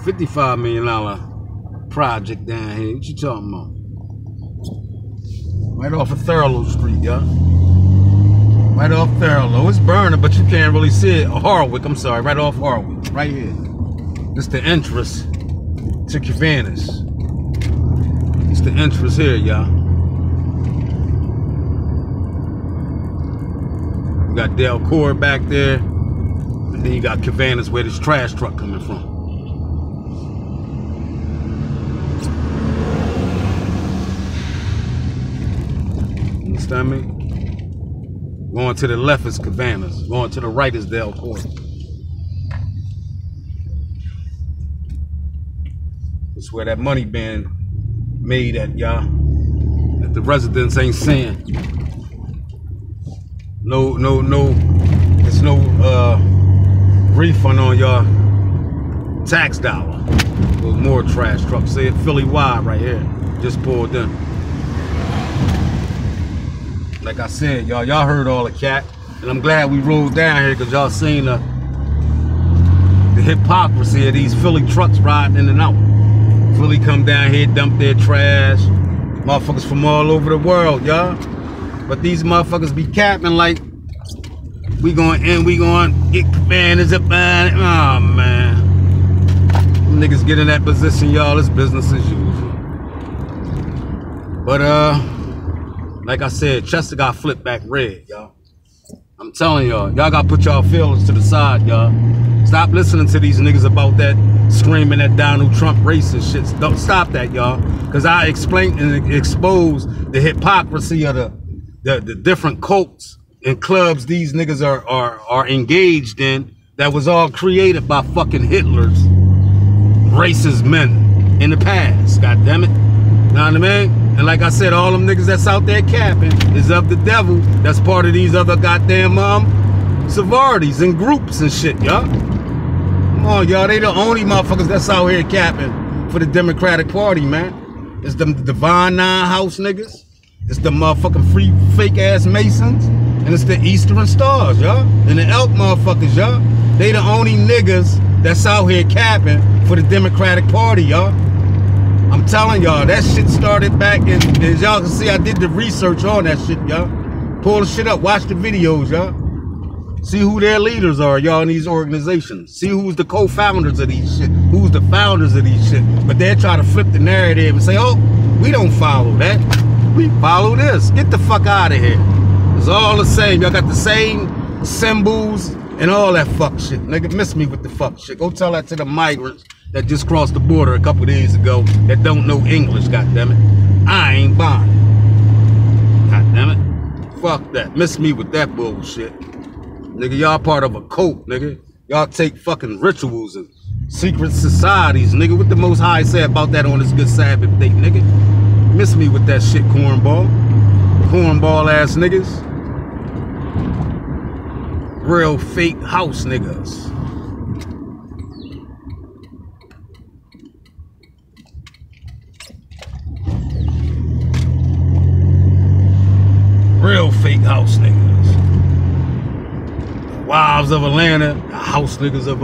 $55 million project down here. What you talking about? Right off of Thurlow Street, y'all. Right off Thurlow. It's burning, but you can't really see it. Harwick, I'm sorry. Right off Harwick. Right here. It's the entrance to Covanta's. It's the entrance here, y'all. You got Delcourt back there. And then you got Covanta's where this trash truck coming from. Understand me? Going to the left is Covanta's. Going to the right is Delcourt. That's where that money been made at, y'all. That the residents ain't saying. No. There's no refund on y'all tax dollar. There's more trash trucks. See it Philly wide right here. Just pulled in. Like I said, y'all heard all the cat, and I'm glad we rolled down here because y'all seen the hypocrisy of these Philly trucks riding in and out. Philly come down here, dump their trash. Motherfuckers from all over the world, y'all. But these motherfuckers be capping like we going get Covanta's up, man. Oh man, them niggas get in that position, y'all. It's business as usual. But like I said, Chester got flipped back red, y'all. I'm telling y'all gotta put y'all feelings to the side, y'all. Stop listening to these niggas about that screaming at Donald Trump racist shit. Don't stop that, y'all. Cause I explained and exposed the hypocrisy of the different cults and clubs these niggas are engaged in that was all created by fucking Hitler's racist men in the past. God damn it. You know what I mean? And like I said, all them niggas that's out there capping is of the devil. That's part of these other goddamn sororities and groups and shit, y'all. Come on, y'all. They the only motherfuckers that's out here capping for the Democratic Party, man. It's them Divine Nine House niggas. It's the motherfucking free fake ass Masons. And it's the Eastern Stars, y'all. And the Elk motherfuckers, y'all. They the only niggas that's out here capping for the Democratic Party, y'all. I'm telling y'all, that shit started back in, as y'all can see, I did the research on that shit, y'all. Pull the shit up, watch the videos, y'all. See who their leaders are, y'all, in these organizations. See who's the co-founders of these shit, who's the founders of these shit. But they're trying to flip the narrative and say, oh, we don't follow that. We follow this. Get the fuck out of here. It's all the same. Y'all got the same symbols and all that fuck shit. Nigga, miss me with the fuck shit. Go tell that to the migrants that just crossed the border a couple days ago that don't know English, goddammit. I ain't buying it. Goddammit. Fuck that. Miss me with that bullshit. Nigga, y'all part of a cult, nigga. Y'all take fucking rituals and secret societies, nigga. What the Most High say about that on this good Sabbath day, nigga? Miss me with that shit, cornball. Cornball ass niggas. Real fake house niggas. Real fake house niggas. The wives of Atlanta, the house niggas of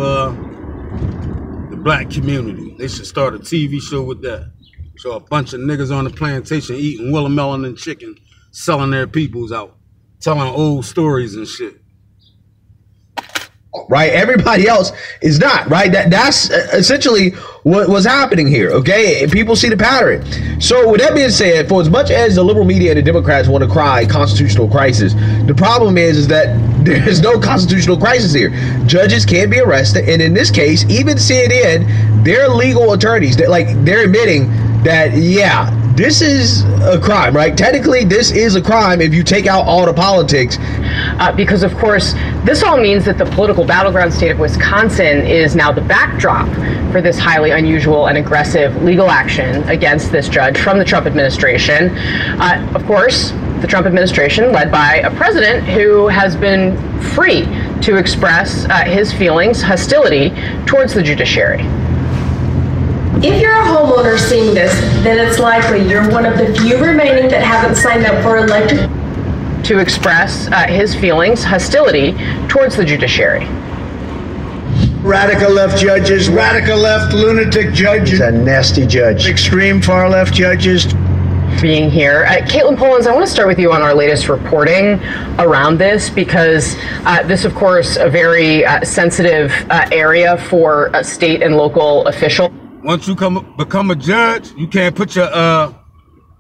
the black community. They should start a TV show with that. Show a bunch of niggas on the plantation eating watermelon and chicken, selling their peoples out, telling old stories and shit. Right, everybody else is not, right? That's essentially what was happening here, okay? And people see the pattern. So with that being said, for as much as the liberal media and the Democrats want to cry constitutional crisis, the problem is that there's no constitutional crisis here. Judges can't be arrested, and in this case, even CNN, their legal attorneys, they're admitting that, yeah, this is a crime, right? Technically, this is a crime if you take out all the politics. Because, of course, this all means that the political battleground state of Wisconsin is now the backdrop for this highly unusual and aggressive legal action against this judge from the Trump administration. Of course, the Trump administration, led by a president who has been free to express his feelings, hostility towards the judiciary. If you're a homeowner seeing this, then it's likely you're one of the few remaining that haven't signed up for electric. To express his feelings, hostility towards the judiciary. Radical left judges, radical left lunatic judges. He's a nasty judge. Extreme far left judges. Being here. Caitlin Pollins, I want to start with you on our latest reporting around this, because this, of course, a very sensitive area for state and local officials. Once you become a judge, you can't put your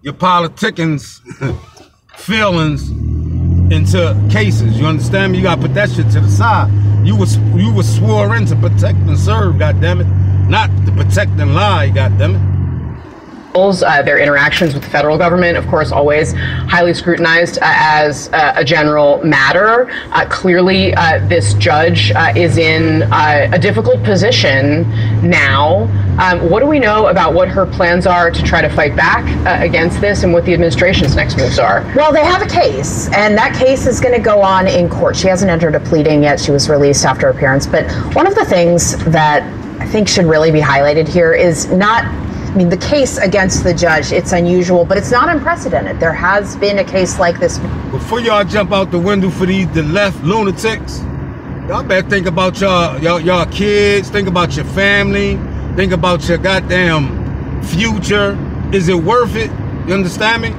politicans feelings into cases. You understand me? You gotta put that shit to the side. You was swore in to protect and serve, goddammit, not to protect and lie, goddammit. Their interactions with the federal government, of course, always highly scrutinized as a general matter. Clearly, this judge is in a difficult position now. What do we know about what her plans are to try to fight back against this, and what the administration's next moves are? Well, they have a case, and that case is going to go on in court. She hasn't entered a pleading yet. She was released after appearance. But one of the things that I think should really be highlighted here is the case against the judge, it's unusual, but it's not unprecedented. There has been a case like this. Before y'all jump out the window for the left lunatics, y'all better think about y'all kids, think about your family, think about your goddamn future. Is it worth it, you understand me,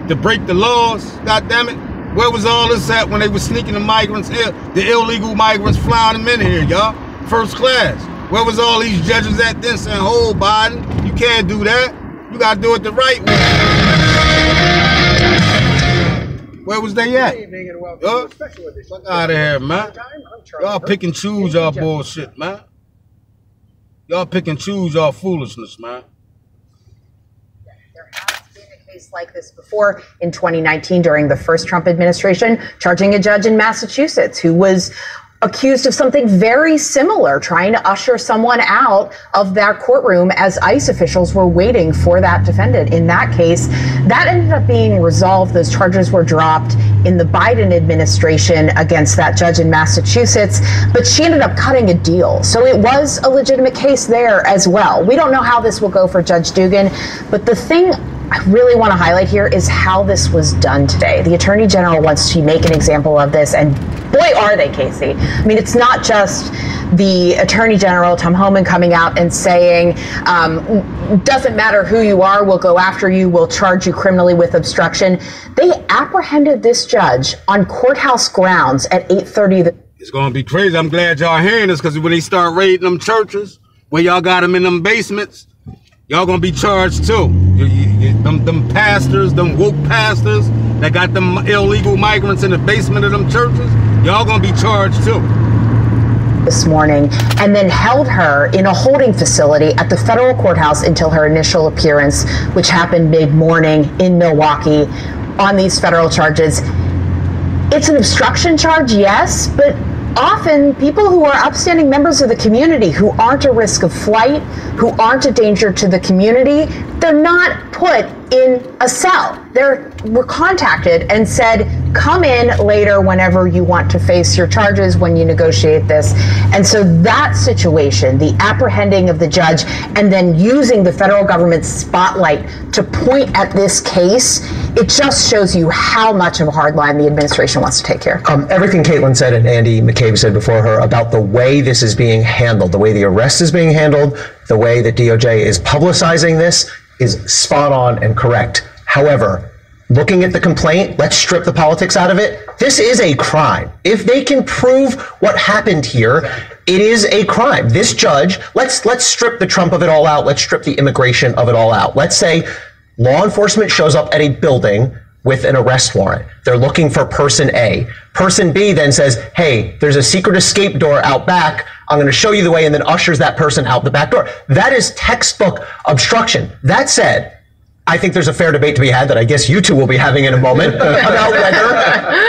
to break the laws, goddamn it? Where was all this at when they were sneaking the migrants here, the illegal migrants, flying them in here, y'all? First class. Where was all these judges at then saying, hold Biden, you can't do that. You gotta do it the right way. Where was they at? Fuck out of here, man. Y'all pick and choose y'all bullshit, man. Y'all pick and choose y'all foolishness, man. There has been a case like this before in 2019 during the first Trump administration, charging a judge in Massachusetts who was accused of something very similar, trying to usher someone out of that courtroom as ICE officials were waiting for that defendant. In that case, that ended up being resolved. Those charges were dropped in the Biden administration against that judge in Massachusetts, but she ended up cutting a deal. So it was a legitimate case there as well. We don't know how this will go for Judge Dugan, but the thing I really want to highlight here is how this was done today. The Attorney General wants to make an example of this, and boy, are they, Casey. I mean, it's not just the Attorney General, Tom Homan, coming out and saying, doesn't matter who you are, we'll go after you, we'll charge you criminally with obstruction. They apprehended this judge on courthouse grounds at 8:30. It's going to be crazy. I'm glad y'all hearing this, because when they start raiding them churches, where y'all got them in them basements, y'all gonna be charged too. Them pastors, them woke pastors that got them illegal migrants in the basement of them churches, y'all gonna be charged too. This morning, and then held her in a holding facility at the federal courthouse until her initial appearance, which happened mid-morning in Milwaukee on these federal charges. It's an obstruction charge, yes, but often people who are upstanding members of the community who aren't a risk of flight, who aren't a danger to the community, they're not put in a cell. They were contacted and said, come in later whenever you want to face your charges when you negotiate this. And so that situation, the apprehending of the judge and then using the federal government's spotlight to point at this case, it just shows you how much of a hard line the administration wants to take here. Everything Caitlin said and Andy McCabe said before her about the way this is being handled, the way the arrest is being handled, the way that DOJ is publicizing this is spot on and correct. However, looking at the complaint, let's strip the politics out of it. This is a crime. If they can prove what happened here, it is a crime. This judge, let's strip the Trump of it all out. Let's strip the immigration of it all out. Let's say law enforcement shows up at a building with an arrest warrant. They're looking for person A. Person B then says, hey, there's a secret escape door out back. I'm going to show you the way, and then ushers that person out the back door. That is textbook obstruction. That said, I think there's a fair debate to be had that I guess you two will be having in a moment about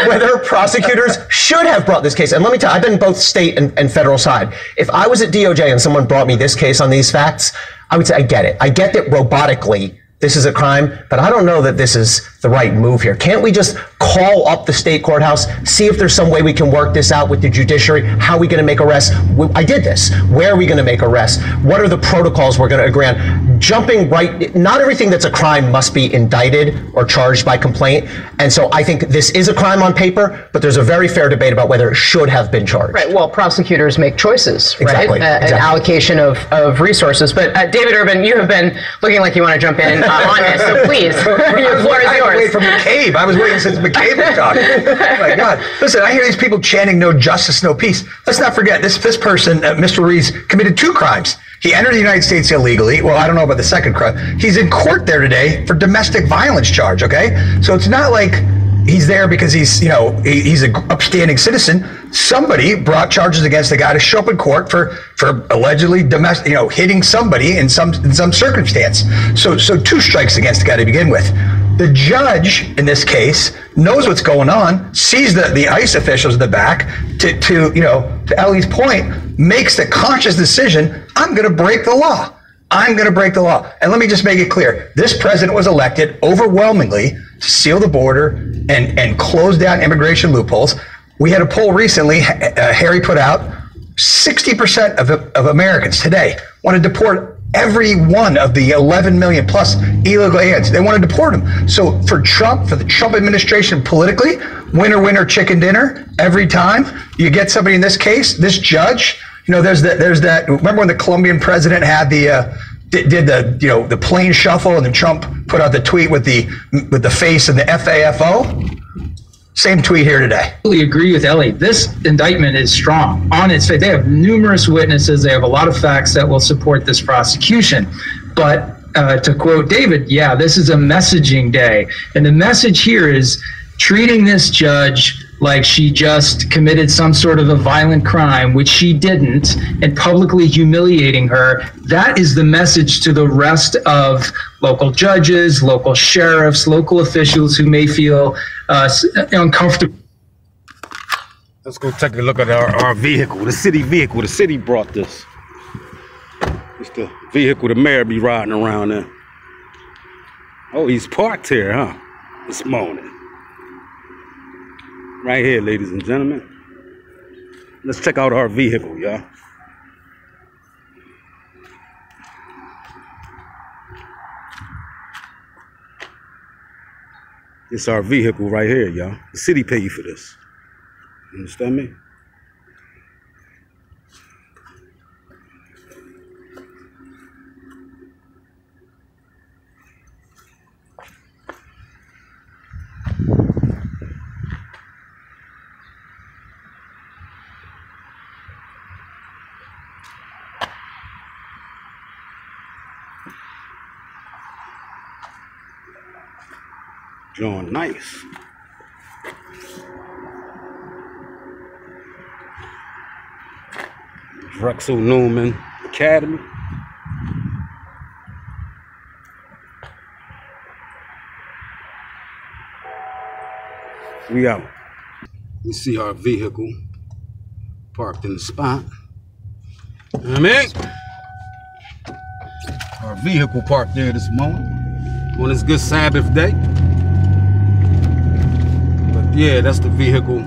whether prosecutors should have brought this case. And let me tell you, I've been both state and federal side. If I was at DOJ and someone brought me this case on these facts, I would say, I get it. I get that robotically this is a crime, but I don't know that this is the right move here? Can't we just call up the state courthouse, see if there's some way we can work this out with the judiciary? How are we going to make arrests? I did this. Where are we going to make arrests? What are the protocols we're going to agree on? Jumping right, not everything that's a crime must be indicted or charged by complaint. And so I think this is a crime on paper, but there's a very fair debate about whether it should have been charged. Right. Well, prosecutors make choices, right? Exactly. An allocation of resources. But David Urban, you have been looking like you want to jump in on this, so please, your floor is yours. Wait for McCabe. I was waiting since McCabe was talking. Oh my God. Listen, I hear these people chanting no justice, no peace. Let's not forget, this person, Mr. Ruiz, committed 2 crimes. He entered the United States illegally. Well, I don't know about the second crime. He's in court there today for domestic violence charge, okay? So it's not like he's there because he's, he's an upstanding citizen. Somebody brought charges against the guy to show up in court for allegedly domestic, hitting somebody in some circumstance. So 2 strikes against the guy to begin with. The judge in this case knows what's going on, sees the ICE officials in the back. To Ellie's point, makes the conscious decision: I'm going to break the law. I'm going to break the law. And let me just make it clear: this president was elected overwhelmingly to seal the border and close down immigration loopholes. We had a poll recently, Harry put out, 60% of Americans today want to deport every one of the 11 million plus illegal aliens. They want to deport them. So for Trump, for the Trump administration politically, winner, winner, chicken dinner, every time you get somebody in this case, this judge, there's that, remember when the Colombian president had did the plane shuffle, and then Trump put out the tweet with the face and the FAFO? Same tweet here today. I totally agree with Ellie. This indictment is strong on its face. They have numerous witnesses. They have a lot of facts that will support this prosecution. But to quote David, yeah, this is a messaging day. And the message here is treating this judge like she just committed some sort of a violent crime, which she didn't, and publicly humiliating her. That is the message to the rest of local judges, local sheriffs, local officials who may feel uncomfortable. Let's go take a look at our vehicle, the city vehicle. The city brought this. It's the vehicle the mayor be riding around in. Oh, he's parked here, huh? This morning. Right here, ladies and gentlemen. Let's check out our vehicle, y'all. It's our vehicle right here, y'all. The city paid for this. You understand me? John, nice. Drexel Newman Academy. We out. You see our vehicle parked in the spot. You know what I mean? Our vehicle parked there this morning on this good Sabbath day. Yeah, that's the vehicle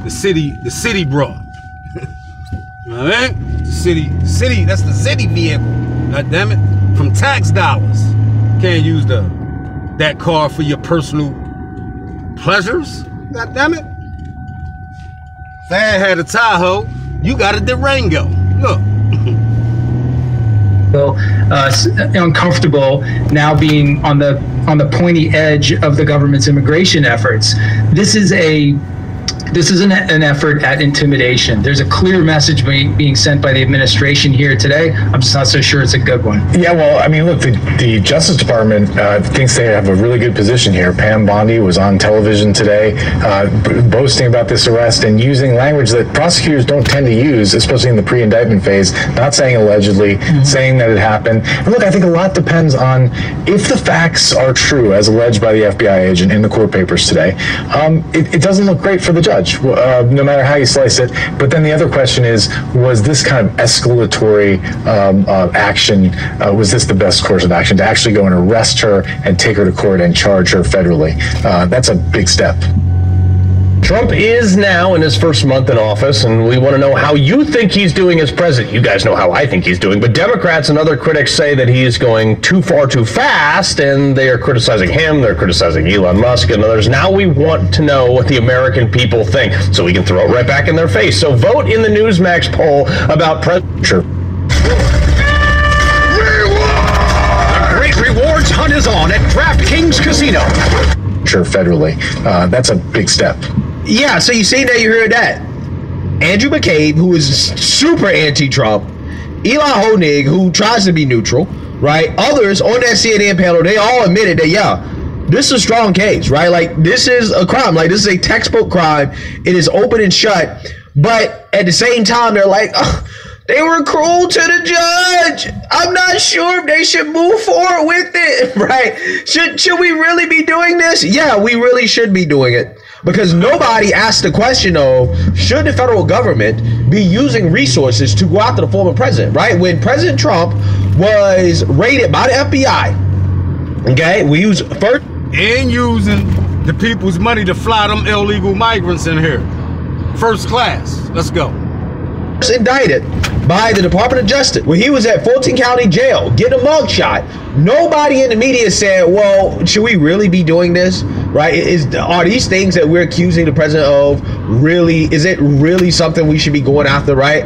the city brought. You know what I mean? The city, that's the city vehicle. God damn it. From tax dollars. Can't use that car for your personal pleasures. God damn it. Thad had a Tahoe, you got a Durango. Look. Uncomfortable now being on the pointy edge of the government's immigration efforts. This is an effort at intimidation. There's a clear message being sent by the administration here today. I'm just not so sure it's a good one. Yeah, well, I mean, look, the Justice Department thinks they have a really good position here. Pam Bondi was on television today boasting about this arrest and using language that prosecutors don't tend to use, especially in the pre-indictment phase, not saying allegedly, saying that it happened. And look, I think a lot depends on if the facts are true, as alleged by the FBI agent in the court papers today. It doesn't look great for the judge. judge, no matter how you slice it. But then the other question is, was this kind of escalatory action, was this the best course of action to actually go and arrest her and take her to court and charge her federally? That's a big step. Trump is now in his first month in office, and we want to know how you think he's doing as president. You guys know how I think he's doing, but Democrats and other critics say that he is going too far too fast, and they are criticizing him, they're criticizing Elon Musk and others. Now we want to know what the American people think, so we can throw it right back in their face. So vote in the Newsmax poll about president. The great rewards hunt is on at DraftKings Casino. Sure, federally. That's a big step. Yeah, so you see that, you heard that. Andrew McCabe, who is super anti-Trump, Eli Honig, who tries to be neutral, right? Others on that CNN panel, they all admitted that, yeah, this is a strong case, right? Like, this is a crime. Like, this is a textbook crime. It is open and shut. But at the same time, they're like, oh, they were cruel to the judge. I'm not sure if they should move forward with it, right? Should we really be doing this? Yeah, we really should be doing it. Because nobody asked the question of, should the federal government be using resources to go after the former president, right? When President Trump was raided by the FBI, okay, we use first. And using the people's money to fly them illegal migrants in here. First class. Let's go. Indicted by the Department of Justice when he was at Fulton County Jail getting a mugshot. Nobody in the media said, well, should we really be doing this, right? Are these things that we're accusing the president of really, is it really something we should be going after, right?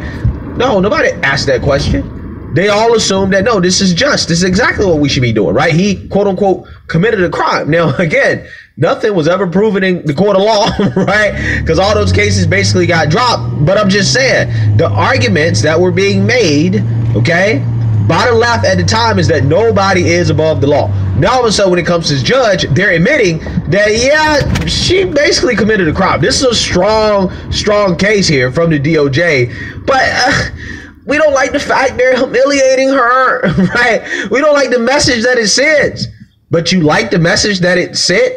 No, nobody asked that question. They all assumed that, no, this is just, this is exactly what we should be doing, right? He, quote unquote, committed a crime. Now, again, nothing was ever proven in the court of law, right? Because all those cases basically got dropped. But I'm just saying, the arguments that were being made, okay, by the left at the time is that nobody is above the law. Now, all of a sudden, when it comes to this judge, they're admitting that, yeah, she basically committed a crime. This is a strong case here from the DOJ. But we don't like the fact they're humiliating her, right? We don't like the message that it sends. But you like the message that it sent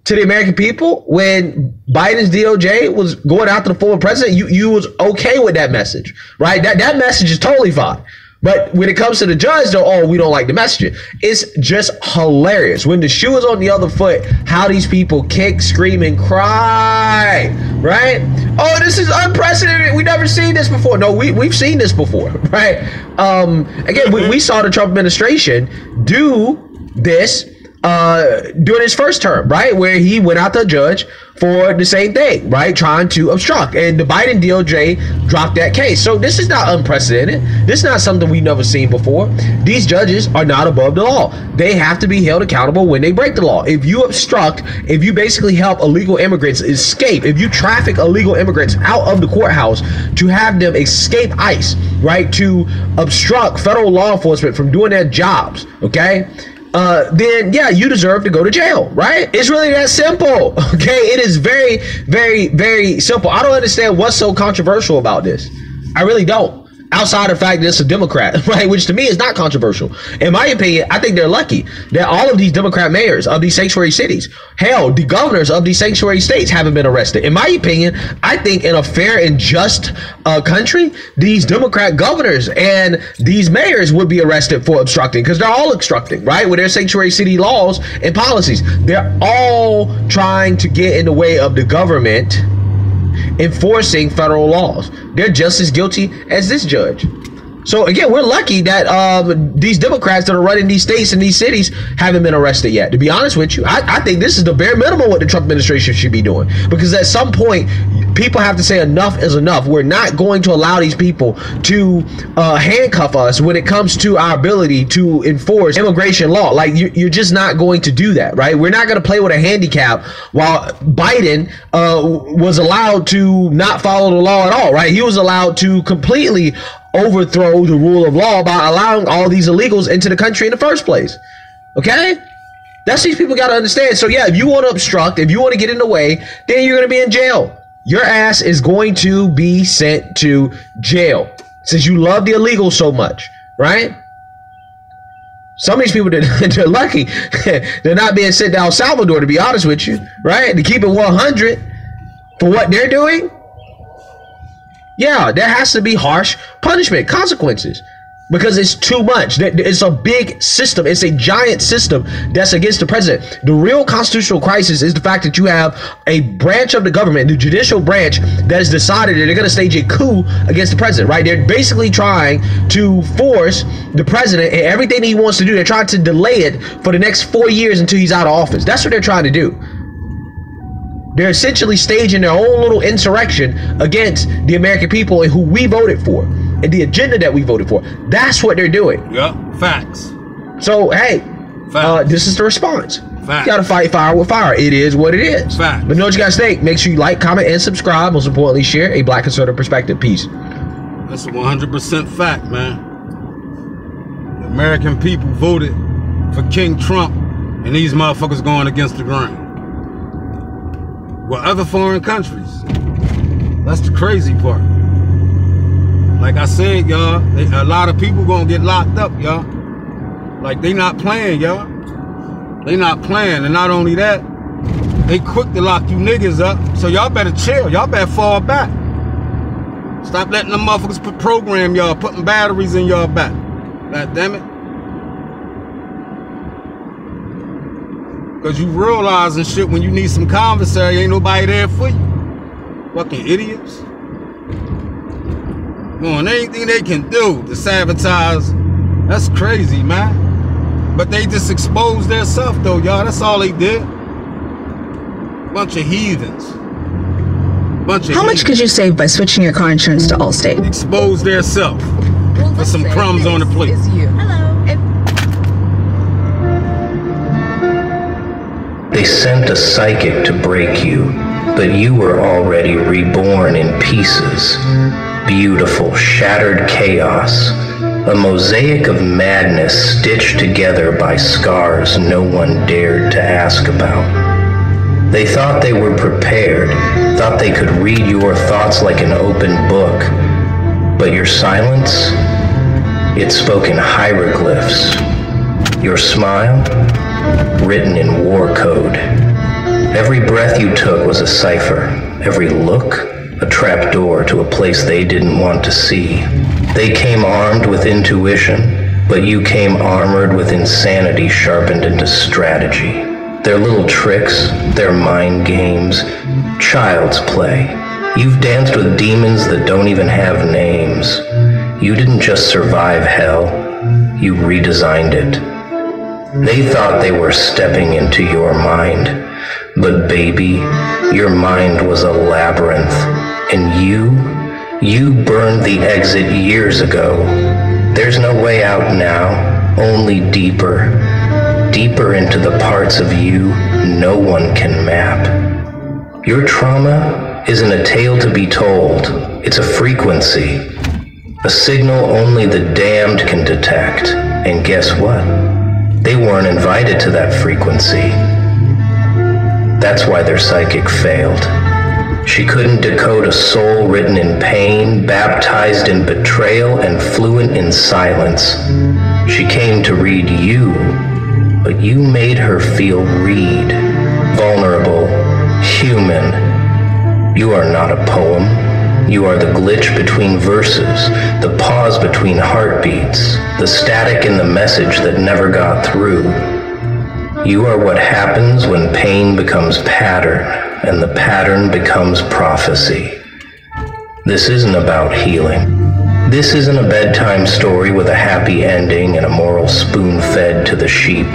to the American people when Biden's DOJ was going after the former president. You was okay with that message, right? That message is totally fine. But when it comes to the judge, though, oh, we don't like the message. It's just hilarious. When the shoe is on the other foot, how these people kick, scream, and cry, right? Oh, this is unprecedented. We've never seen this before. No, we've seen this before, right? Again, we saw the Trump administration do this during his first term, right? Where he went out to a judge for the same thing, right? Trying to obstruct. And the Biden DOJ dropped that case. So this is not unprecedented. This is not something we've never seen before. These judges are not above the law. They have to be held accountable when they break the law. If you obstruct, if you basically help illegal immigrants escape, if you traffic illegal immigrants out of the courthouse to have them escape ICE, right? To obstruct federal law enforcement from doing their jobs, okay? Then yeah, you deserve to go to jail, right? It's really that simple, okay? It is very, very, very simple. I don't understand what's so controversial about this. I really don't. Outside of the fact that it's a Democrat, right? Which to me is not controversial. In my opinion, I think they're lucky that all of these Democrat mayors of these sanctuary cities, hell, the governors of these sanctuary states haven't been arrested. In my opinion, I think in a fair and just country, these Democrat governors and these mayors would be arrested for obstructing, because they're all obstructing, right? With their sanctuary city laws and policies. They're all trying to get in the way of the government enforcing federal laws. They're just as guilty as this judge. So again, we're lucky that these Democrats that are running these states and these cities haven't been arrested yet. To be honest with you, I think this is the bare minimum what the Trump administration should be doing, because at some point people have to say enough is enough. We're not going to allow these people to handcuff us when it comes to our ability to enforce immigration law. Like, you're just not going to do that, right? We're not going to play with a handicap while Biden was allowed to not follow the law at all, right? He was allowed to completely overthrow the rule of law by allowing all these illegals into the country in the first place. Okay? That's these people got to understand. So yeah, if you want to obstruct, if you want to get in the way, then you're going to be in jail. Your ass is going to be sent to jail since you love the illegals so much, right? Some of these people, they're lucky. They're not being sent to El Salvador, to be honest with you, right? To keep it 100. for what they're doing, yeah, there has to be harsh punishment, consequences, because it's too much. It's a big system. It's a giant system that's against the president. The real constitutional crisis is the fact that you have a branch of the government, the judicial branch, that has decided that they're going to stage a coup against the president, right? They're basically trying to force the president and everything he wants to do. They're trying to delay it for the next 4 years until he's out of office. That's what they're trying to do. They're essentially staging their own little insurrection against the American people and who we voted for and the agenda that we voted for. That's what they're doing. Yep, facts. So, hey, this is the response. Facts. You gotta fight fire with fire. It is what it is. Facts. But know what you guys think. Make sure you like, comment, and subscribe. Most importantly, share a Black conservative perspective. Peace. That's a 100% fact, man. The American people voted for King Trump, and these motherfuckers going against the grain. With other foreign countries. That's the crazy part. Like I said, y'all, a lot of people gonna get locked up, y'all. Like, they not playing, y'all. They not playing. And not only that, they quick to lock you niggas up. So y'all better chill. Y'all better fall back. Stop letting them motherfuckers program y'all, putting batteries in y'all back. God damn it. Because you realizing shit when you need some conversary, ain't nobody there for you. Fucking idiots. Doing anything they can do to sabotage. That's crazy, man. But they just exposed their self, though, y'all. That's all they did. Bunch of heathens. How much could you save by switching your car insurance to Allstate? Expose their self. For some crumbs on the plate. They sent a psychic to break you, but you were already reborn in pieces. Beautiful, shattered chaos. A mosaic of madness stitched together by scars no one dared to ask about. They thought they were prepared, thought they could read your thoughts like an open book. But your silence, it spoke in hieroglyphs. Your smile, written in war code. Every breath you took was a cipher. Every look, a trapdoor to a place they didn't want to see. They came armed with intuition, but you came armored with insanity sharpened into strategy. Their little tricks, their mind games, child's play. You've danced with demons that don't even have names. You didn't just survive hell, you redesigned it. They thought they were stepping into your mind, but baby, your mind was a labyrinth, and you burned the exit years ago. There's no way out now, only deeper into the parts of you no one can map. Your trauma isn't a tale to be told, it's a frequency, a signal only the damned can detect, and guess what? They weren't invited to that frequency. That's why their psychic failed. She couldn't decode a soul written in pain, baptized in betrayal, and fluent in silence. She came to read you, but you made her feel read. Vulnerable, human. You are not a poem. You are the glitch between verses, the pause between heartbeats, the static in the message that never got through. You are what happens when pain becomes pattern, and the pattern becomes prophecy. This isn't about healing. This isn't a bedtime story with a happy ending and a moral spoon fed to the sheep.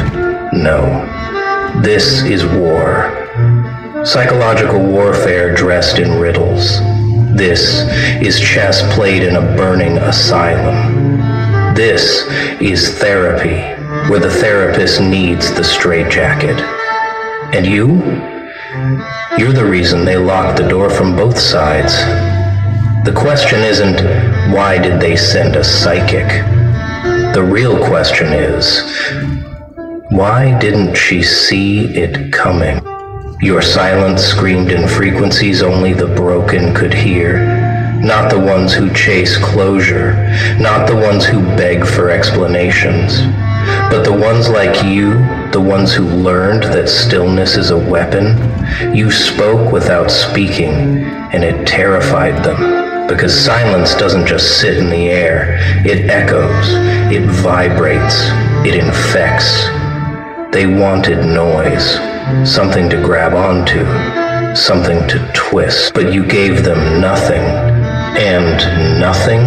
No. This is war. Psychological warfare dressed in riddles. This is chess played in a burning asylum. This is therapy, where the therapist needs the straitjacket. And you're the reason they locked the door from both sides. The question isn't, why did they send a psychic? The real question is, why didn't she see it coming? Your silence screamed in frequencies only the broken could hear, not the ones who chase closure, not the ones who beg for explanations. But the ones like you, the ones who learned that stillness is a weapon, you spoke without speaking, and it terrified them. Because silence doesn't just sit in the air, it echoes, it vibrates, it infects. They wanted noise, something to grab onto, something to twist, but you gave them nothing, and nothing